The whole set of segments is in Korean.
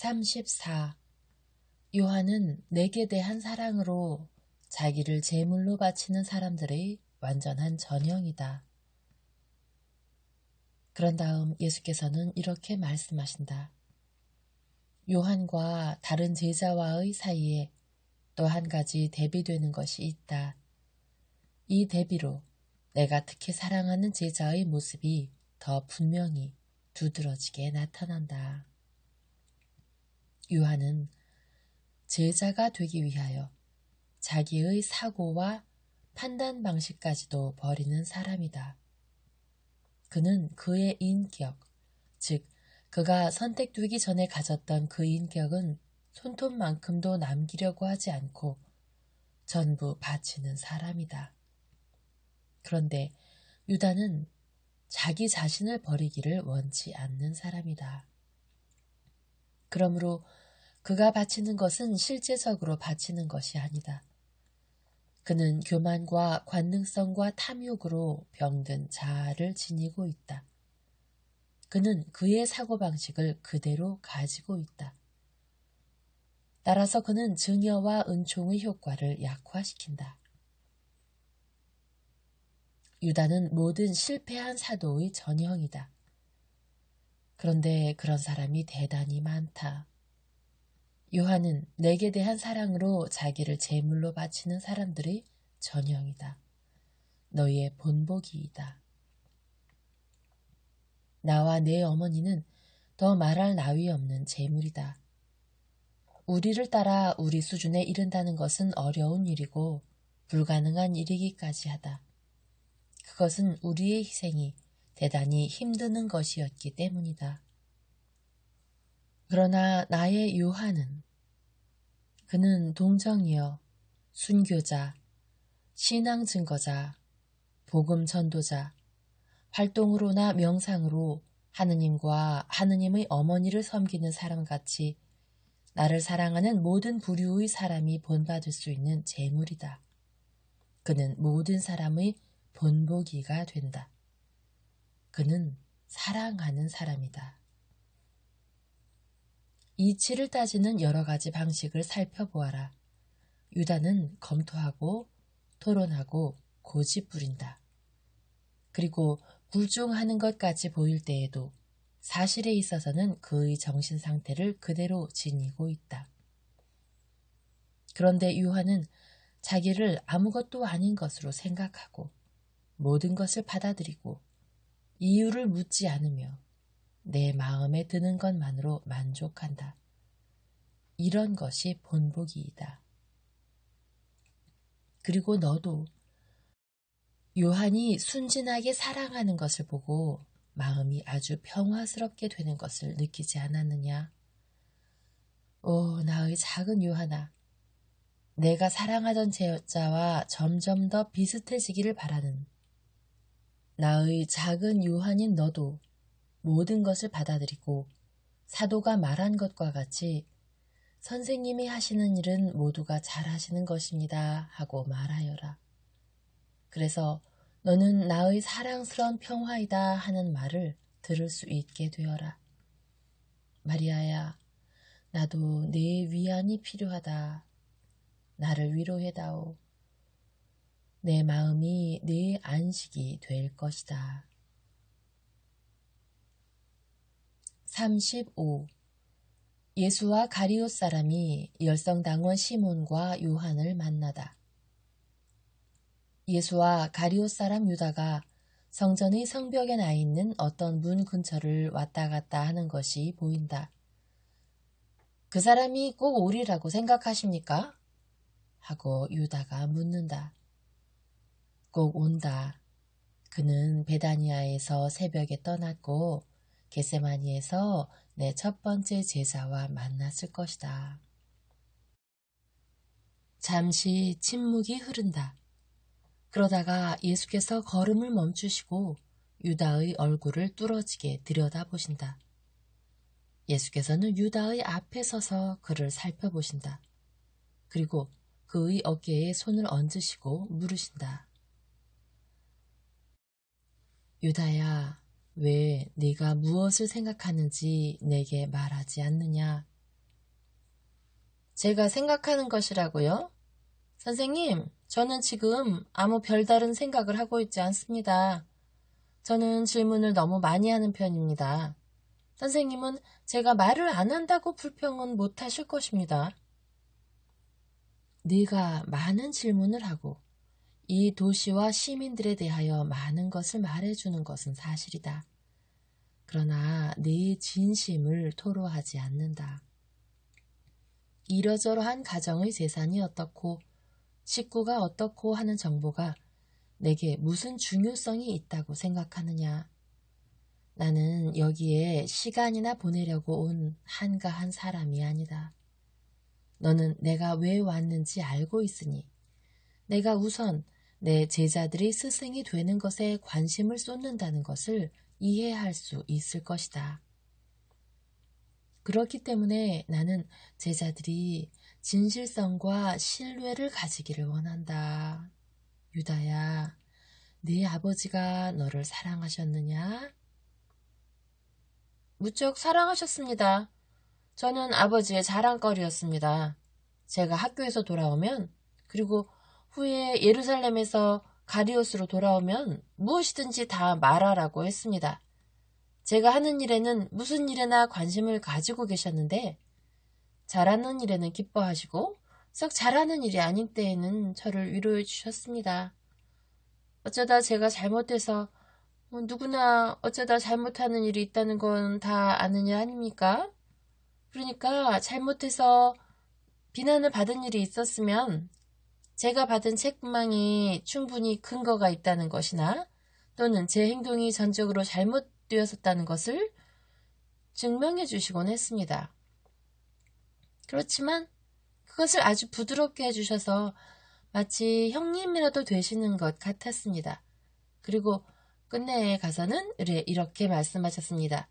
34. 요한은 내게 대한 사랑으로 자기를 제물로 바치는 사람들의 완전한 전형이다. 그런 다음 예수께서는 이렇게 말씀하신다. 요한과 다른 제자와의 사이에 또 한 가지 대비되는 것이 있다. 이 대비로 내가 특히 사랑하는 제자의 모습이 더 분명히 두드러지게 나타난다. 요한은 제자가 되기 위하여 자기의 사고와 판단 방식까지도 버리는 사람이다. 그는 그의 인격, 즉 그가 선택되기 전에 가졌던 그 인격은 손톱만큼도 남기려고 하지 않고 전부 바치는 사람이다. 그런데 유다는 자기 자신을 버리기를 원치 않는 사람이다. 그러므로 그가 바치는 것은 실제적으로 바치는 것이 아니다. 그는 교만과 관능성과 탐욕으로 병든 자아를 지니고 있다. 그는 그의 사고방식을 그대로 가지고 있다. 따라서 그는 증여와 은총의 효과를 약화시킨다. 유다는 모든 실패한 사도의 전형이다. 그런데 그런 사람이 대단히 많다. 요한은 내게 대한 사랑으로 자기를 제물로 바치는 사람들의 전형이다. 너희의 본보기이다. 나와 내 어머니는 더 말할 나위 없는 제물이다. 우리를 따라 우리 수준에 이른다는 것은 어려운 일이고 불가능한 일이기까지 하다. 그것은 우리의 희생이 대단히 힘드는 것이었기 때문이다. 그러나 나의 요한은 그는 동정이여, 순교자, 신앙 증거자, 복음 전도자, 활동으로나 명상으로 하느님과 하느님의 어머니를 섬기는 사람같이 나를 사랑하는 모든 부류의 사람이 본받을 수 있는 제물이다. 그는 모든 사람의 본보기가 된다. 그는 사랑하는 사람이다. 이치를 따지는 여러 가지 방식을 살펴보아라. 유다는 검토하고 토론하고 고집 부린다. 그리고 굴종하는 것까지 보일 때에도 사실에 있어서는 그의 정신 상태를 그대로 지니고 있다. 그런데 요한은 자기를 아무것도 아닌 것으로 생각하고 모든 것을 받아들이고 이유를 묻지 않으며 내 마음에 드는 것만으로 만족한다. 이런 것이 본보기이다. 그리고 너도 요한이 순진하게 사랑하는 것을 보고 마음이 아주 평화스럽게 되는 것을 느끼지 않았느냐? 오, 나의 작은 요한아, 내가 사랑하던 제자와 점점 더 비슷해지기를 바라는 나의 작은 요한인 너도 모든 것을 받아들이고 사도가 말한 것과 같이 선생님이 하시는 일은 모두가 잘 하시는 것입니다 하고 말하여라. 그래서 너는 나의 사랑스러운 평화이다 하는 말을 들을 수 있게 되어라. 마리아야, 나도 네 위안이 필요하다. 나를 위로해다오. 내 마음이 네 안식이 될 것이다. 35. 예수와 가리옷 사람이 열성당원 시몬과 요한을 만나다. 예수와 가리옷 사람 유다가 성전의 성벽에 나 있는 어떤 문 근처를 왔다 갔다 하는 것이 보인다. 그 사람이 꼭 오리라고 생각하십니까? 하고 유다가 묻는다. 꼭 온다. 그는 베다니아에서 새벽에 떠났고 겟세마니에서 내 첫 번째 제자와 만났을 것이다. 잠시 침묵이 흐른다. 그러다가 예수께서 걸음을 멈추시고 유다의 얼굴을 뚫어지게 들여다보신다. 예수께서는 유다의 앞에 서서 그를 살펴보신다. 그리고 그의 어깨에 손을 얹으시고 물으신다. 유다야, 왜 네가 무엇을 생각하는지 내게 말하지 않느냐? 제가 생각하는 것이라고요? 선생님, 저는 지금 아무 별다른 생각을 하고 있지 않습니다. 저는 질문을 너무 많이 하는 편입니다. 선생님은 제가 말을 안 한다고 불평은 못 하실 것입니다. 네가 많은 질문을 하고 이 도시와 시민들에 대하여 많은 것을 말해주는 것은 사실이다. 그러나 네 진심을 토로하지 않는다. 이러저러한 가정의 재산이 어떻고 식구가 어떻고 하는 정보가 내게 무슨 중요성이 있다고 생각하느냐. 나는 여기에 시간이나 보내려고 온 한가한 사람이 아니다. 너는 내가 왜 왔는지 알고 있으니 내가 우선 내 제자들이 스승이 되는 것에 관심을 쏟는다는 것을 이해할 수 있을 것이다. 그렇기 때문에 나는 제자들이 진실성과 신뢰를 가지기를 원한다. 유다야, 네 아버지가 너를 사랑하셨느냐? 무척 사랑하셨습니다. 저는 아버지의 자랑거리였습니다. 제가 학교에서 돌아오면, 그리고 후에 예루살렘에서 가리옷으로 돌아오면 무엇이든지 다 말하라고 했습니다. 제가 하는 일에는 무슨 일에나 관심을 가지고 계셨는데 잘하는 일에는 기뻐하시고 썩 잘하는 일이 아닌 때에는 저를 위로해 주셨습니다. 어쩌다 제가 잘못해서 누구나 어쩌다 잘못하는 일이 있다는 건 다 아는 일 아닙니까? 그러니까 잘못해서 비난을 받은 일이 있었으면 제가 받은 책망이 충분히 근거가 있다는 것이나 또는 제 행동이 전적으로 잘못되었었다는 것을 증명해 주시곤 했습니다. 그렇지만 그것을 아주 부드럽게 해주셔서 마치 형님이라도 되시는 것 같았습니다. 그리고 끝내에 가서는 이렇게 말씀하셨습니다.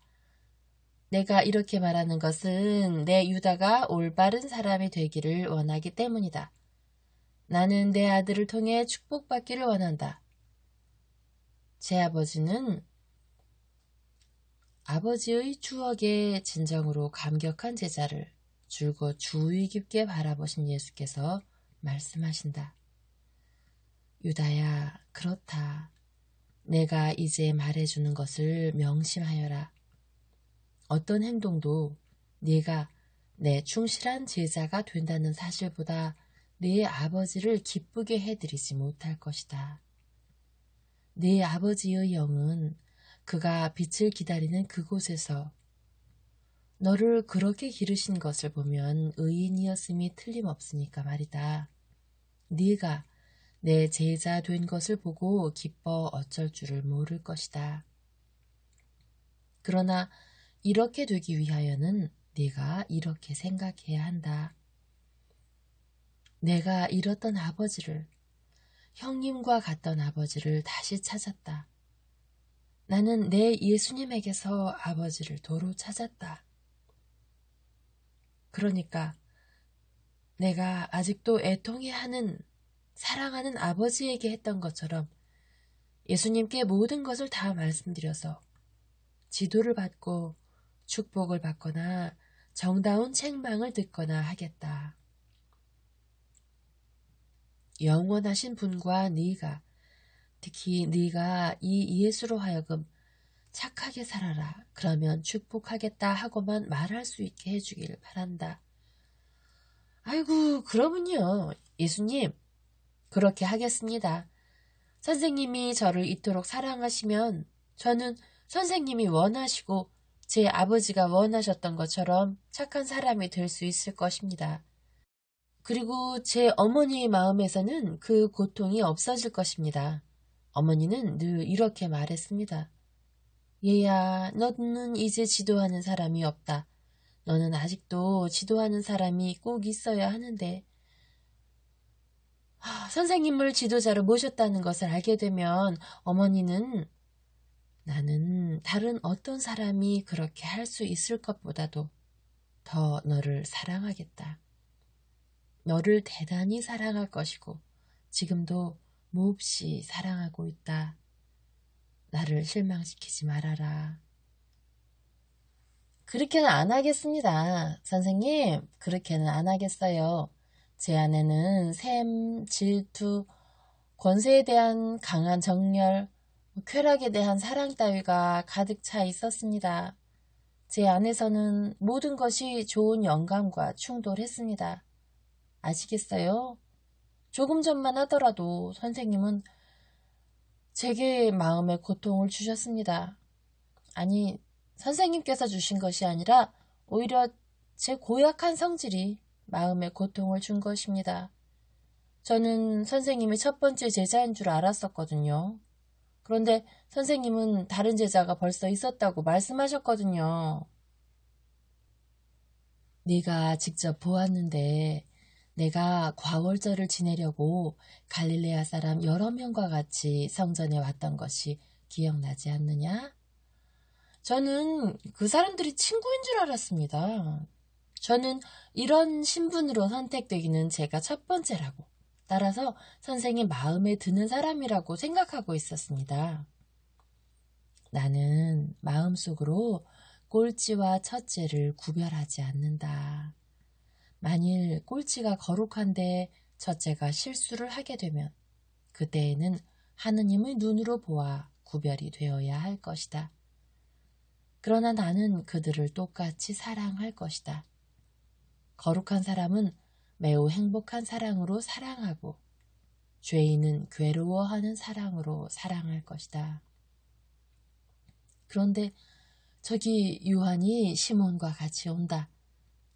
내가 이렇게 말하는 것은 내 유다가 올바른 사람이 되기를 원하기 때문이다. 나는 내 아들을 통해 축복받기를 원한다. 제 아버지는 아버지의 추억에 진정으로 감격한 제자를 줄곧 주의 깊게 바라보신 예수께서 말씀하신다. 유다야, 그렇다. 내가 이제 말해주는 것을 명심하여라. 어떤 행동도 네가 내 충실한 제자가 된다는 사실보다 네 아버지를 기쁘게 해드리지 못할 것이다. 네 아버지의 영은 그가 빛을 기다리는 그곳에서 너를 그렇게 기르신 것을 보면 의인이었음이 틀림없으니까 말이다. 네가 내 제자 된 것을 보고 기뻐 어쩔 줄을 모를 것이다. 그러나 이렇게 되기 위하여는 네가 이렇게 생각해야 한다. 내가 잃었던 아버지를, 형님과 같던 아버지를 다시 찾았다. 나는 내 예수님에게서 아버지를 도로 찾았다. 그러니까 내가 아직도 애통해하는 사랑하는 아버지에게 했던 것처럼 예수님께 모든 것을 다 말씀드려서 지도를 받고 축복을 받거나 정다운 책망을 듣거나 하겠다. 영원하신 분과 네가, 특히 네가 이 예수로 하여금 착하게 살아라. 그러면 축복하겠다 하고만 말할 수 있게 해주길 바란다. 아이고, 그러면요. 예수님, 그렇게 하겠습니다. 선생님이 저를 이토록 사랑하시면 저는 선생님이 원하시고 제 아버지가 원하셨던 것처럼 착한 사람이 될 수 있을 것입니다. 그리고 제 어머니의 마음에서는 그 고통이 없어질 것입니다. 어머니는 늘 이렇게 말했습니다. 얘야, 너는 이제 지도하는 사람이 없다. 너는 아직도 지도하는 사람이 꼭 있어야 하는데 선생님을 지도자로 모셨다는 것을 알게 되면 어머니는 나는 다른 어떤 사람이 그렇게 할 수 있을 것보다도 더 너를 사랑하겠다. 너를 대단히 사랑할 것이고 지금도 몹시 사랑하고 있다. 나를 실망시키지 말아라. 그렇게는 안 하겠습니다. 선생님, 그렇게는 안 하겠어요. 제 안에는 샘, 질투, 권세에 대한 강한 정열, 쾌락에 대한 사랑 따위가 가득 차 있었습니다. 제 안에서는 모든 것이 좋은 영감과 충돌했습니다. 아시겠어요? 조금 전만 하더라도 선생님은 제게 마음의 고통을 주셨습니다. 아니, 선생님께서 주신 것이 아니라 오히려 제 고약한 성질이 마음의 고통을 준 것입니다. 저는 선생님의 첫 번째 제자인 줄 알았었거든요. 그런데 선생님은 다른 제자가 벌써 있었다고 말씀하셨거든요. 네가 직접 보았는데 내가 과월절을 지내려고 갈릴레아 사람 여러 명과 같이 성전에 왔던 것이 기억나지 않느냐? 저는 그 사람들이 친구인 줄 알았습니다. 저는 이런 신분으로 선택되기는 제가 첫 번째라고, 따라서 선생님 마음에 드는 사람이라고 생각하고 있었습니다. 나는 마음속으로 꼴찌와 첫째를 구별하지 않는다. 만일 꼴찌가 거룩한데 첫째가 실수를 하게 되면 그때에는 하느님의 눈으로 보아 구별이 되어야 할 것이다. 그러나 나는 그들을 똑같이 사랑할 것이다. 거룩한 사람은 매우 행복한 사랑으로 사랑하고 죄인은 괴로워하는 사랑으로 사랑할 것이다. 그런데 저기 요한이 시몬과 같이 온다.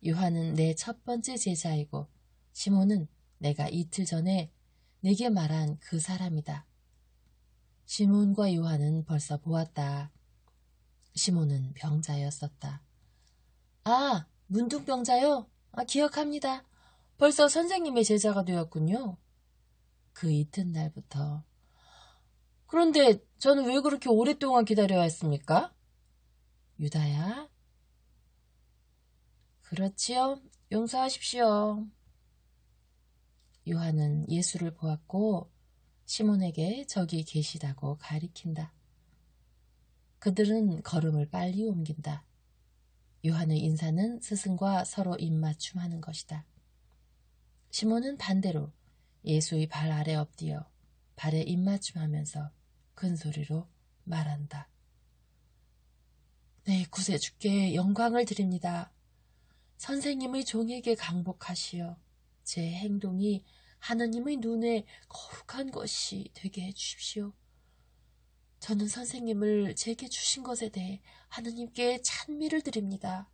요한은 내 첫 번째 제자이고 시몬은 내가 이틀 전에 내게 말한 그 사람이다. 시몬과 요한은 벌써 보았다. 시몬은 병자였었다. 아, 문둥병자요? 아, 기억합니다. 벌써 선생님의 제자가 되었군요. 그 이튿날부터. 그런데 저는 왜 그렇게 오랫동안 기다려야 했습니까? 유다야? 그렇지요. 용서하십시오. 요한은 예수를 보았고 시몬에게 저기 계시다고 가리킨다. 그들은 걸음을 빨리 옮긴다. 요한의 인사는 스승과 서로 입맞춤하는 것이다. 시몬은 반대로 예수의 발 아래 엎드려 발에 입맞춤하면서 큰 소리로 말한다. 네, 구세주께 영광을 드립니다. 선생님의 종에게 강복하시어 제 행동이 하느님의 눈에 거룩한 것이 되게 해주십시오. 저는 선생님을 제게 주신 것에 대해 하느님께 찬미를 드립니다.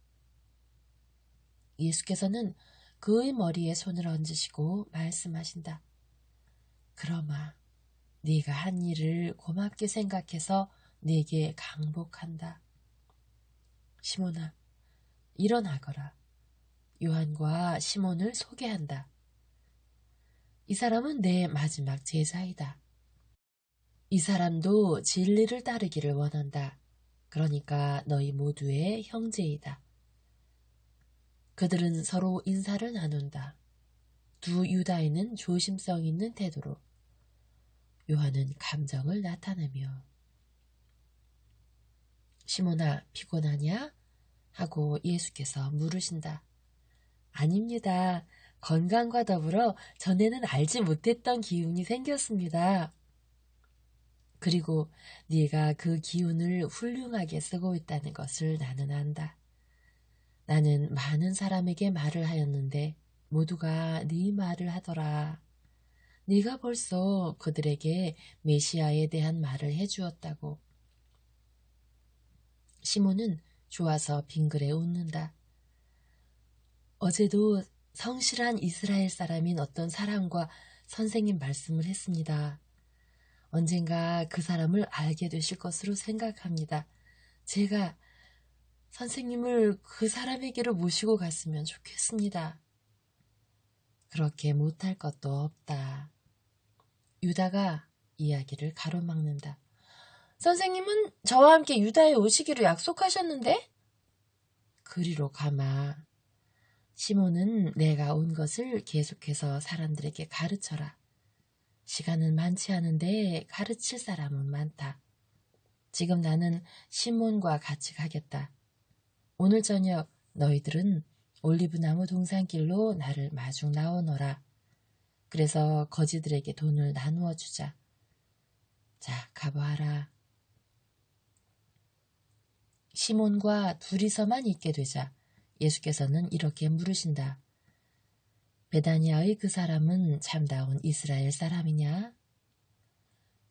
예수께서는 그의 머리에 손을 얹으시고 말씀하신다. 그러마 네가 한 일을 고맙게 생각해서 네게 강복한다. 시몬아, 일어나거라. 요한과 시몬을 소개한다. 이 사람은 내 마지막 제자이다. 이 사람도 진리를 따르기를 원한다. 그러니까 너희 모두의 형제이다. 그들은 서로 인사를 나눈다. 두 유다인은 조심성 있는 태도로, 요한은 감정을 나타내며 시몬아, 피곤하냐? 하고 예수께서 물으신다. 아닙니다. 건강과 더불어 전에는 알지 못했던 기운이 생겼습니다. 그리고 네가 그 기운을 훌륭하게 쓰고 있다는 것을 나는 안다. 나는 많은 사람에게 말을 하였는데 모두가 네 말을 하더라. 네가 벌써 그들에게 메시아에 대한 말을 해주었다고. 시몬은 좋아서 빙그레 웃는다. 어제도 성실한 이스라엘 사람인 어떤 사람과 선생님 말씀을 했습니다. 언젠가 그 사람을 알게 되실 것으로 생각합니다. 제가 선생님을 그 사람에게로 모시고 갔으면 좋겠습니다. 그렇게 못할 것도 없다. 유다가 이야기를 가로막는다. 선생님은 저와 함께 유다에 오시기로 약속하셨는데? 그리로 가마. 시몬은 내가 온 것을 계속해서 사람들에게 가르쳐라. 시간은 많지 않은데 가르칠 사람은 많다. 지금 나는 시몬과 같이 가겠다. 오늘 저녁 너희들은 올리브나무 동산길로 나를 마중 나오너라. 그래서 거지들에게 돈을 나누어 주자. 자, 가보아라. 시몬과 둘이서만 있게 되자 예수께서는 이렇게 물으신다. 베다니아의 그 사람은 참다운 이스라엘 사람이냐?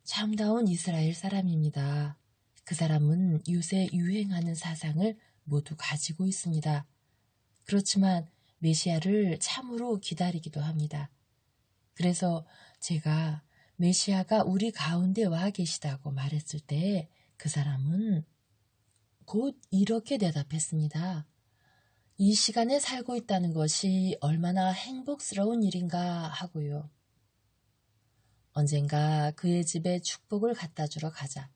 참다운 이스라엘 사람입니다. 그 사람은 요새 유행하는 사상을 모두 가지고 있습니다. 그렇지만 메시아를 참으로 기다리기도 합니다. 그래서 제가 메시아가 우리 가운데 와 계시다고 말했을 때 그 사람은 곧 이렇게 대답했습니다. 이 시간에 살고 있다는 것이 얼마나 행복스러운 일인가 하고요. 언젠가 그의 집에 축복을 갖다 주러 가자.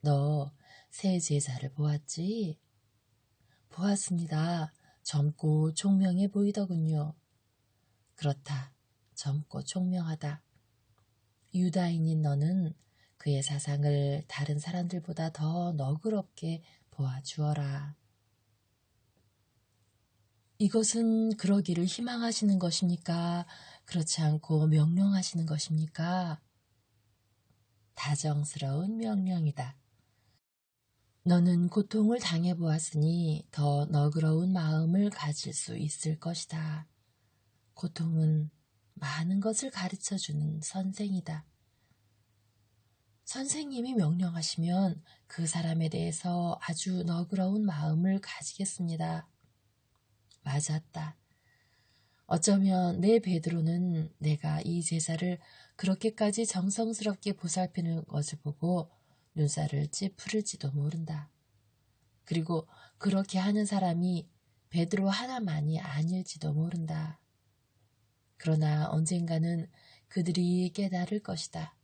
너 새 제자를 보았지? 보았습니다. 젊고 총명해 보이더군요. 그렇다. 젊고 총명하다. 유다인인 너는 그의 사상을 다른 사람들보다 더 너그럽게 보아주어라. 이것은 그러기를 희망하시는 것입니까? 그렇지 않고 명령하시는 것입니까? 다정스러운 명령이다. 너는 고통을 당해보았으니 더 너그러운 마음을 가질 수 있을 것이다. 고통은 많은 것을 가르쳐주는 선생이다. 선생님이 명령하시면 그 사람에 대해서 아주 너그러운 마음을 가지겠습니다. 맞았다. 어쩌면 내 베드로는 내가 이 제자를 그렇게까지 정성스럽게 보살피는 것을 보고 눈살을 찌푸릴지도 모른다. 그리고 그렇게 하는 사람이 베드로 하나만이 아닐지도 모른다. 그러나 언젠가는 그들이 깨달을 것이다.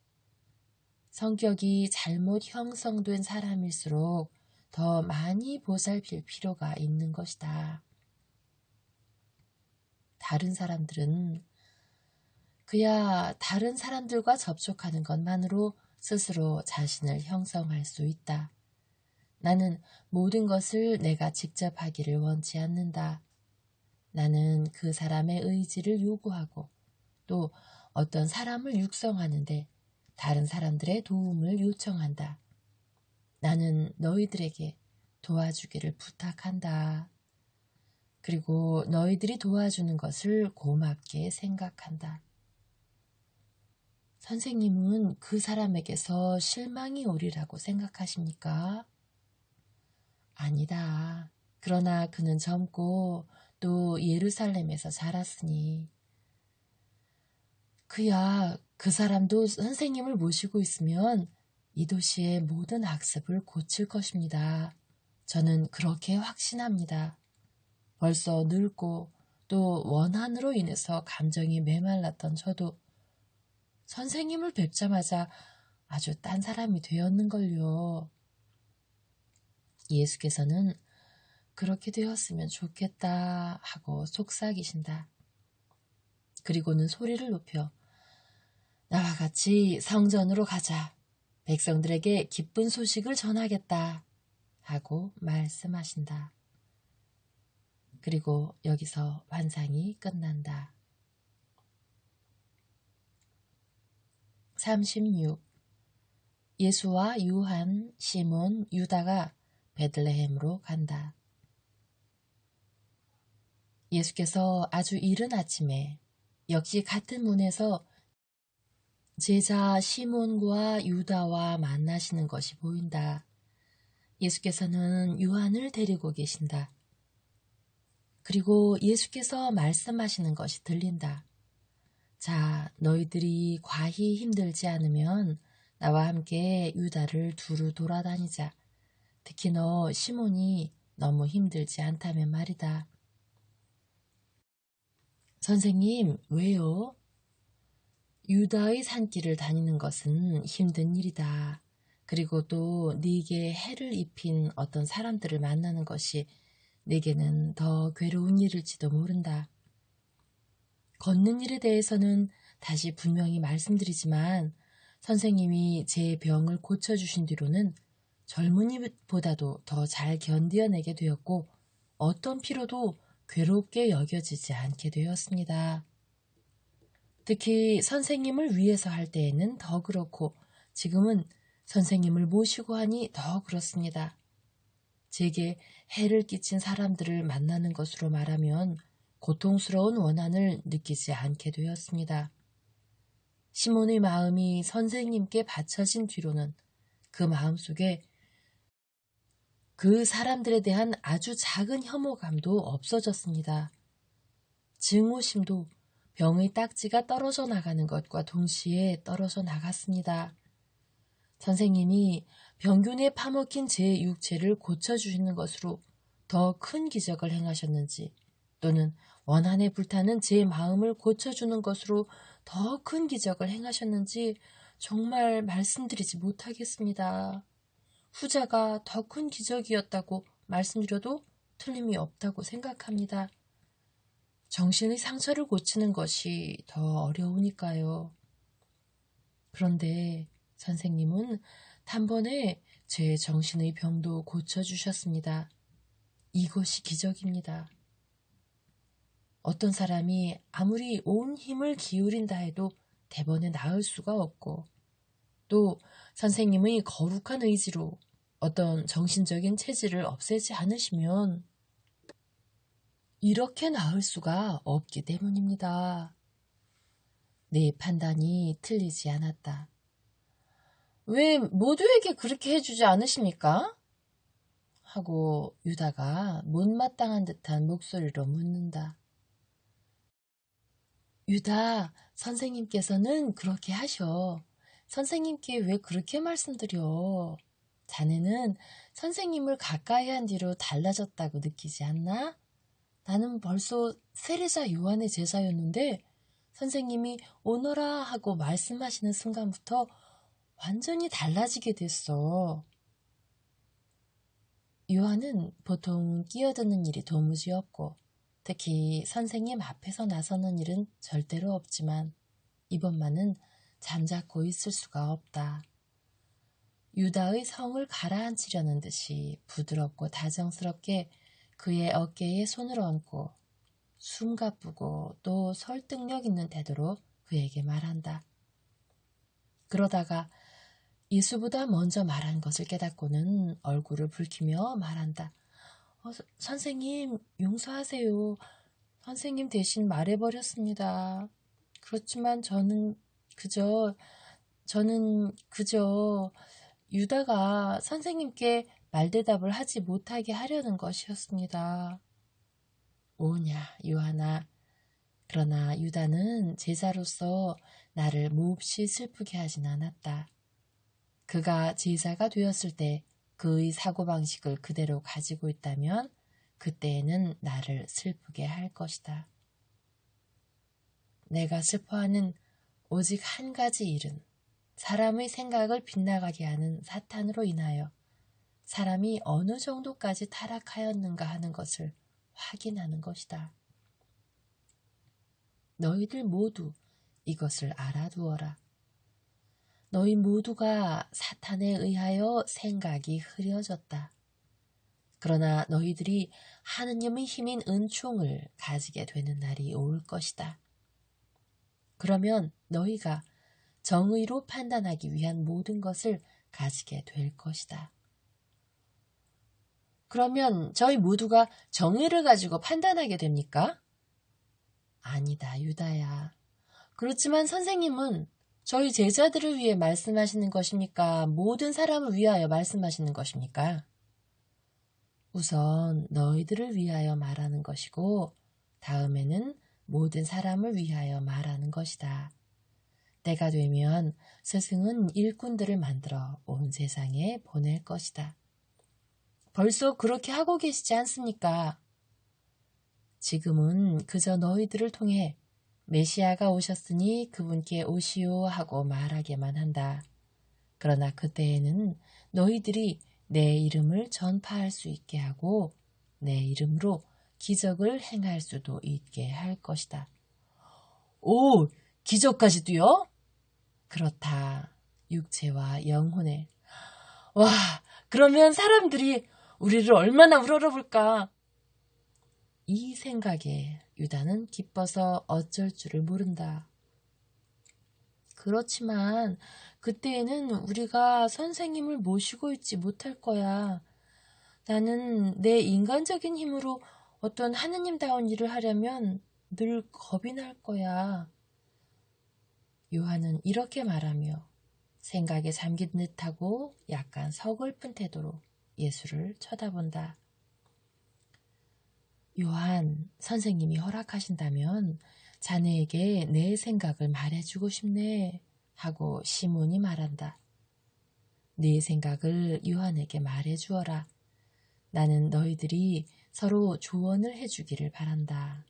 성격이 잘못 형성된 사람일수록 더 많이 보살필 필요가 있는 것이다. 다른 사람들은 그야 다른 사람들과 접촉하는 것만으로 스스로 자신을 형성할 수 있다. 나는 모든 것을 내가 직접 하기를 원치 않는다. 나는 그 사람의 의지를 요구하고 또 어떤 사람을 육성하는데 다른 사람들의 도움을 요청한다. 나는 너희들에게 도와주기를 부탁한다. 그리고 너희들이 도와주는 것을 고맙게 생각한다. 선생님은 그 사람에게서 실망이 오리라고 생각하십니까? 아니다. 그러나 그는 젊고 또 예루살렘에서 자랐으니 그야 그 사람도 선생님을 모시고 있으면 이 도시의 모든 학습을 고칠 것입니다. 저는 그렇게 확신합니다. 벌써 늙고 또 원한으로 인해서 감정이 메말랐던 저도 선생님을 뵙자마자 아주 딴 사람이 되었는걸요. 예수께서는 그렇게 되었으면 좋겠다 하고 속삭이신다. 그리고는 소리를 높여 나와 같이 성전으로 가자. 백성들에게 기쁜 소식을 전하겠다 하고 말씀하신다. 그리고 여기서 환상이 끝난다. 36. 예수와 요한, 시몬, 유다가 베들레헴으로 간다. 예수께서 아주 이른 아침에 역시 같은 문에서 제자 시몬과 유다와 만나시는 것이 보인다. 예수께서는 요한을 데리고 계신다. 그리고 예수께서 말씀하시는 것이 들린다. 자, 너희들이 과히 힘들지 않으면 나와 함께 유다를 두루 돌아다니자. 특히 너 시몬이 너무 힘들지 않다면 말이다. 선생님, 왜요? 유다의 산길을 다니는 것은 힘든 일이다. 그리고 또 네게 해를 입힌 어떤 사람들을 만나는 것이 네게는 더 괴로운 일일지도 모른다. 걷는 일에 대해서는 다시 분명히 말씀드리지만 선생님이 제 병을 고쳐주신 뒤로는 젊은이보다도 더 잘 견디어내게 되었고 어떤 피로도 괴롭게 여겨지지 않게 되었습니다. 특히 선생님을 위해서 할 때에는 더 그렇고 지금은 선생님을 모시고 하니 더 그렇습니다. 제게 해를 끼친 사람들을 만나는 것으로 말하면 고통스러운 원한을 느끼지 않게 되었습니다. 시몬의 마음이 선생님께 바쳐진 뒤로는 그 마음속에 그 사람들에 대한 아주 작은 혐오감도 없어졌습니다. 증오심도 병의 딱지가 떨어져 나가는 것과 동시에 떨어져 나갔습니다. 선생님이 병균에 파먹힌 제 육체를 고쳐주시는 것으로 더 큰 기적을 행하셨는지 또는 원한에 불타는 제 마음을 고쳐주는 것으로 더 큰 기적을 행하셨는지 정말 말씀드리지 못하겠습니다. 후자가 더 큰 기적이었다고 말씀드려도 틀림이 없다고 생각합니다. 정신의 상처를 고치는 것이 더 어려우니까요. 그런데 선생님은 단번에 제 정신의 병도 고쳐주셨습니다. 이것이 기적입니다. 어떤 사람이 아무리 온 힘을 기울인다 해도 대번에 나을 수가 없고 또 선생님의 거룩한 의지로 어떤 정신적인 체질을 없애지 않으시면 이렇게 나을 수가 없기 때문입니다. 내 판단이 틀리지 않았다. 왜 모두에게 그렇게 해주지 않으십니까? 하고 유다가 못마땅한 듯한 목소리로 묻는다. 유다, 선생님께서는 그렇게 하셔. 선생님께 왜 그렇게 말씀드려? 자네는 선생님을 가까이 한 뒤로 달라졌다고 느끼지 않나? 나는 벌써 세례자 요한의 제자였는데 선생님이 오너라 하고 말씀하시는 순간부터 완전히 달라지게 됐어. 요한은 보통 끼어드는 일이 도무지 없고 특히 선생님 앞에서 나서는 일은 절대로 없지만 이번만은 잠자코 있을 수가 없다. 유다의 성을 가라앉히려는 듯이 부드럽고 다정스럽게 그의 어깨에 손을 얹고 숨가쁘고 또 설득력 있는 태도로 그에게 말한다. 그러다가 예수보다 먼저 말한 것을 깨닫고는 얼굴을 붉히며 말한다. 선생님 용서하세요. 선생님 대신 말해버렸습니다. 그렇지만 저는 그저 유다가 선생님께 말대답을 하지 못하게 하려는 것이었습니다. 오냐 요한아. 그러나 유다는 제자로서 나를 몹시 슬프게 하진 않았다. 그가 제자가 되었을 때 그의 사고방식을 그대로 가지고 있다면 그때에는 나를 슬프게 할 것이다. 내가 슬퍼하는 오직 한 가지 일은 사람의 생각을 빗나가게 하는 사탄으로 인하여 사람이 어느 정도까지 타락하였는가 하는 것을 확인하는 것이다. 너희들 모두 이것을 알아두어라. 너희 모두가 사탄에 의하여 생각이 흐려졌다. 그러나 너희들이 하느님의 힘인 은총을 가지게 되는 날이 올 것이다. 그러면 너희가 정의로 판단하기 위한 모든 것을 가지게 될 것이다. 그러면 저희 모두가 정의를 가지고 판단하게 됩니까? 아니다, 유다야. 그렇지만 선생님은 저희 제자들을 위해 말씀하시는 것입니까? 모든 사람을 위하여 말씀하시는 것입니까? 우선 너희들을 위하여 말하는 것이고 다음에는 모든 사람을 위하여 말하는 것이다. 때가 되면 스승은 일꾼들을 만들어 온 세상에 보낼 것이다. 벌써 그렇게 하고 계시지 않습니까? 지금은 그저 너희들을 통해 메시아가 오셨으니 그분께 오시오 하고 말하게만 한다. 그러나 그때에는 너희들이 내 이름을 전파할 수 있게 하고 내 이름으로 기적을 행할 수도 있게 할 것이다. 오, 기적까지도요? 그렇다. 육체와 영혼에. 와, 그러면 사람들이 우리를 얼마나 우러러볼까? 이 생각에 유다는 기뻐서 어쩔 줄을 모른다. 그렇지만 그때에는 우리가 선생님을 모시고 있지 못할 거야. 나는 내 인간적인 힘으로 어떤 하느님다운 일을 하려면 늘 겁이 날 거야. 요한은 이렇게 말하며 생각에 잠긴 듯하고 약간 서글픈 태도로 예수를 쳐다본다. 요한, 선생님이 허락하신다면 자네에게 내 생각을 말해주고 싶네 하고 시몬이 말한다. 네 생각을 요한에게 말해주어라. 나는 너희들이 서로 조언을 해주기를 바란다.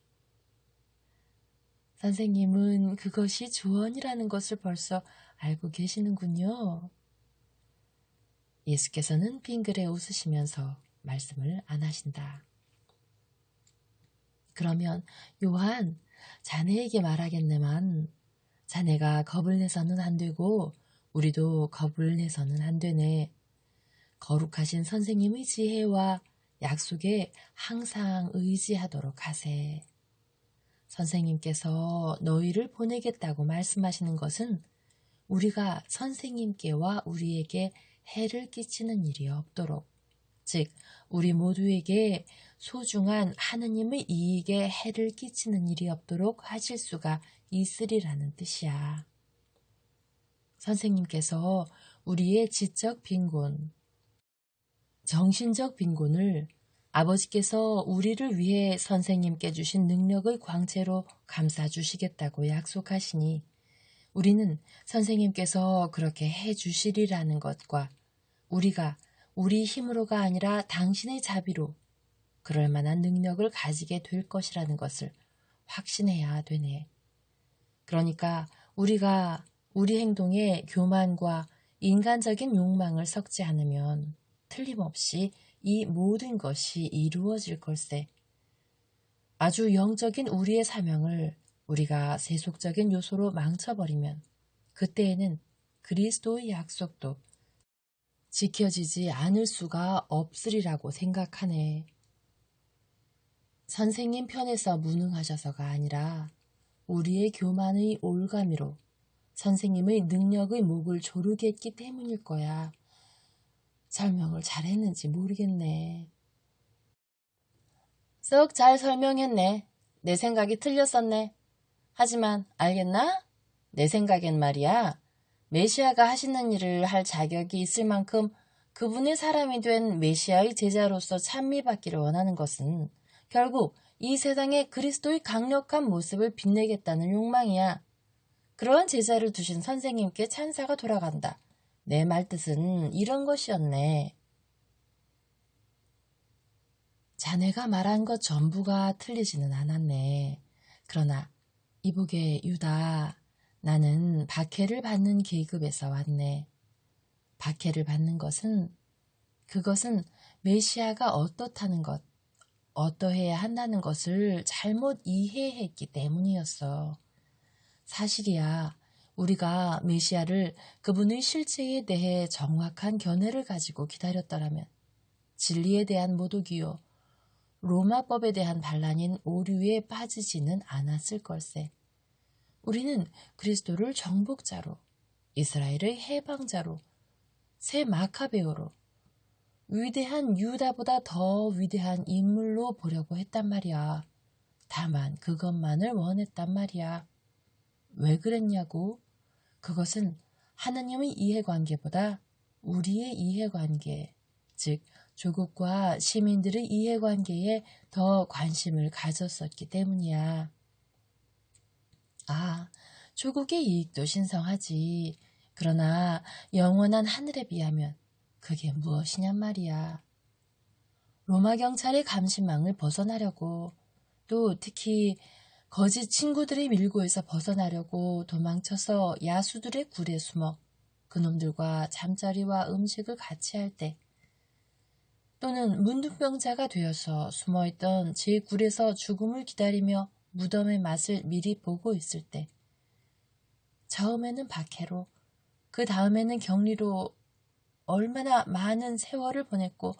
선생님은 그것이 조언이라는 것을 벌써 알고 계시는군요. 예수께서는 빙그레 웃으시면서 말씀을 안 하신다. 그러면 요한, 자네에게 말하겠네만 자네가 겁을 내서는 안 되고 우리도 겁을 내서는 안 되네. 거룩하신 선생님의 지혜와 약속에 항상 의지하도록 하세. 선생님께서 너희를 보내겠다고 말씀하시는 것은 우리가 선생님께와 우리에게 해를 끼치는 일이 없도록, 즉 우리 모두에게 소중한 하느님의 이익에 해를 끼치는 일이 없도록 하실 수가 있으리라는 뜻이야. 선생님께서 우리의 지적 빈곤, 정신적 빈곤을 아버지께서 우리를 위해 선생님께 주신 능력의 광채로 감싸주시겠다고 약속하시니 우리는 선생님께서 그렇게 해주시리라는 것과 우리가 우리 힘으로가 아니라 당신의 자비로 그럴 만한 능력을 가지게 될 것이라는 것을 확신해야 되네. 그러니까 우리가 우리 행동에 교만과 인간적인 욕망을 섞지 않으면 틀림없이 이 모든 것이 이루어질 걸세. 아주 영적인 우리의 사명을 우리가 세속적인 요소로 망쳐버리면 그때에는 그리스도의 약속도 지켜지지 않을 수가 없으리라고 생각하네. 선생님 편에서 무능하셔서가 아니라 우리의 교만의 올가미로 선생님의 능력의 목을 조르게 했기 때문일 거야. 설명을 잘했는지 모르겠네. 썩 잘 설명했네. 내 생각이 틀렸었네. 하지만 알겠나? 내 생각엔 말이야. 메시아가 하시는 일을 할 자격이 있을 만큼 그분의 사람이 된 메시아의 제자로서 찬미받기를 원하는 것은 결국 이 세상에 그리스도의 강력한 모습을 빛내겠다는 욕망이야. 그러한 제자를 두신 선생님께 찬사가 돌아간다. 내 말뜻은 이런 것이었네. 자네가 말한 것 전부가 틀리지는 않았네. 그러나 이보게 유다, 나는 박해를 받는 계급에서 왔네. 박해를 받는 것은 그것은 메시아가 어떻다는 것, 어떠해야 한다는 것을 잘못 이해했기 때문이었어. 사실이야. 우리가 메시아를 그분의 실체에 대해 정확한 견해를 가지고 기다렸더라면 진리에 대한 모독이요, 로마법에 대한 반란인 오류에 빠지지는 않았을 걸세. 우리는 그리스도를 정복자로, 이스라엘의 해방자로, 새 마카베오로, 위대한 유다보다 더 위대한 인물로 보려고 했단 말이야. 다만 그것만을 원했단 말이야. 왜 그랬냐고? 그것은 하나님의 이해관계보다 우리의 이해관계, 즉 조국과 시민들의 이해관계에 더 관심을 가졌었기 때문이야. 아, 조국의 이익도 신성하지. 그러나 영원한 하늘에 비하면 그게 무엇이냔 말이야. 로마 경찰의 감시망을 벗어나려고, 또 특히 거짓 친구들의 밀고에서 벗어나려고 도망쳐서 야수들의 굴에 숨어 그놈들과 잠자리와 음식을 같이 할 때, 또는 문둥병자가 되어서 숨어있던 제 굴에서 죽음을 기다리며 무덤의 맛을 미리 보고 있을 때, 처음에는 박해로, 그 다음에는 격리로 얼마나 많은 세월을 보냈고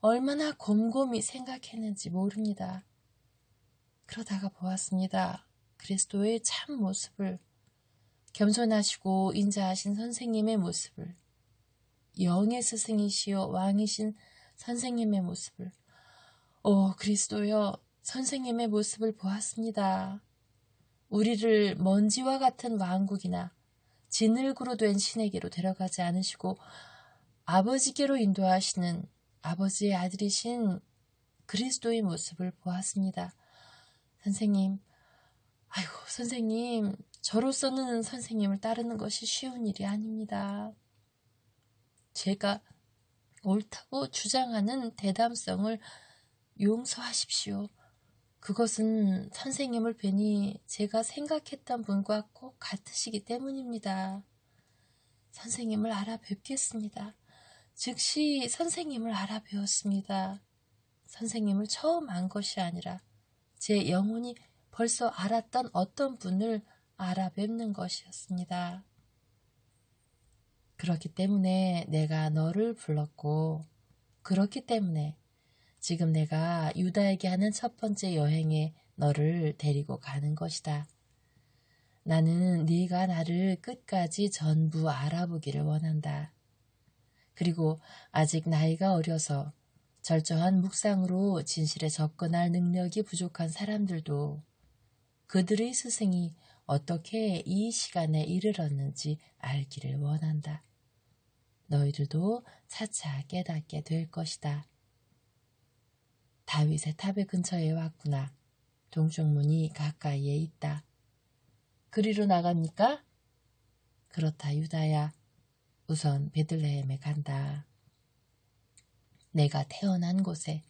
얼마나 곰곰이 생각했는지 모릅니다. 그러다가 보았습니다. 그리스도의 참 모습을, 겸손하시고 인자하신 선생님의 모습을, 영의 스승이시여 왕이신 선생님의 모습을, 그리스도여 선생님의 모습을 보았습니다. 우리를 먼지와 같은 왕국이나 진흙으로 된 신에게로 데려가지 않으시고 아버지께로 인도하시는 아버지의 아들이신 그리스도의 모습을 보았습니다. 선생님, 아이고 선생님, 저로서는 선생님을 따르는 것이 쉬운 일이 아닙니다. 제가 옳다고 주장하는 대담성을 용서하십시오. 그것은 선생님을 뵈니 제가 생각했던 분과 꼭 같으시기 때문입니다. 선생님을 알아뵙겠습니다. 즉시 선생님을 알아배웠습니다. 선생님을 처음 안 것이 아니라 제 영혼이 벌써 알았던 어떤 분을 알아뵙는 것이었습니다. 그렇기 때문에 내가 너를 불렀고, 그렇기 때문에 지금 내가 유다에게 하는 첫 번째 여행에 너를 데리고 가는 것이다. 나는 네가 나를 끝까지 전부 알아보기를 원한다. 그리고 아직 나이가 어려서 절저한 묵상으로 진실에 접근할 능력이 부족한 사람들도 그들의 스승이 어떻게 이 시간에 이르렀는지 알기를 원한다. 너희들도 차차 깨닫게 될 것이다. 다윗의 탑의 근처에 왔구나. 동쪽문이 가까이에 있다. 그리로 나갑니까? 그렇다 유다야. 우선 베들레헴에 간다. 내가 태어난 곳에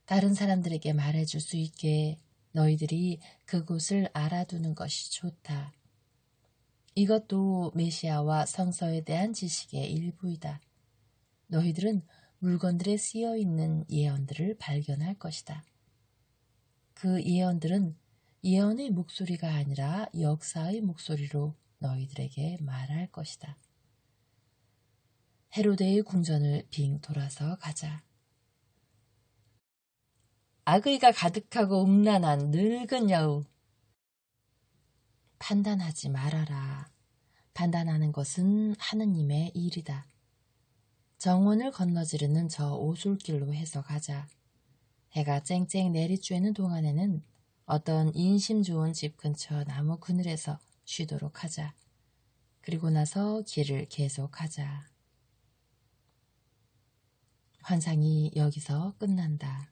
다른 사람들에게 말해줄 수 있게 너희들이 그곳을 알아두는 것이 좋다. 이것도 메시아와 성서에 대한 지식의 일부이다. 너희들은 물건들에 쓰여 있는 예언들을 발견할 것이다. 그 예언들은 예언의 목소리가 아니라 역사의 목소리로 너희들에게 말할 것이다. 헤로데의 궁전을 빙 돌아서 가자. 악의가 가득하고 음란한 늙은 여우. 판단하지 말아라. 판단하는 것은 하느님의 일이다. 정원을 건너지르는 저 오솔길로 해서 가자. 해가 쨍쨍 내리쬐는 동안에는 어떤 인심 좋은 집 근처 나무 그늘에서 쉬도록 하자. 그리고 나서 길을 계속하자. 환상이 여기서 끝난다.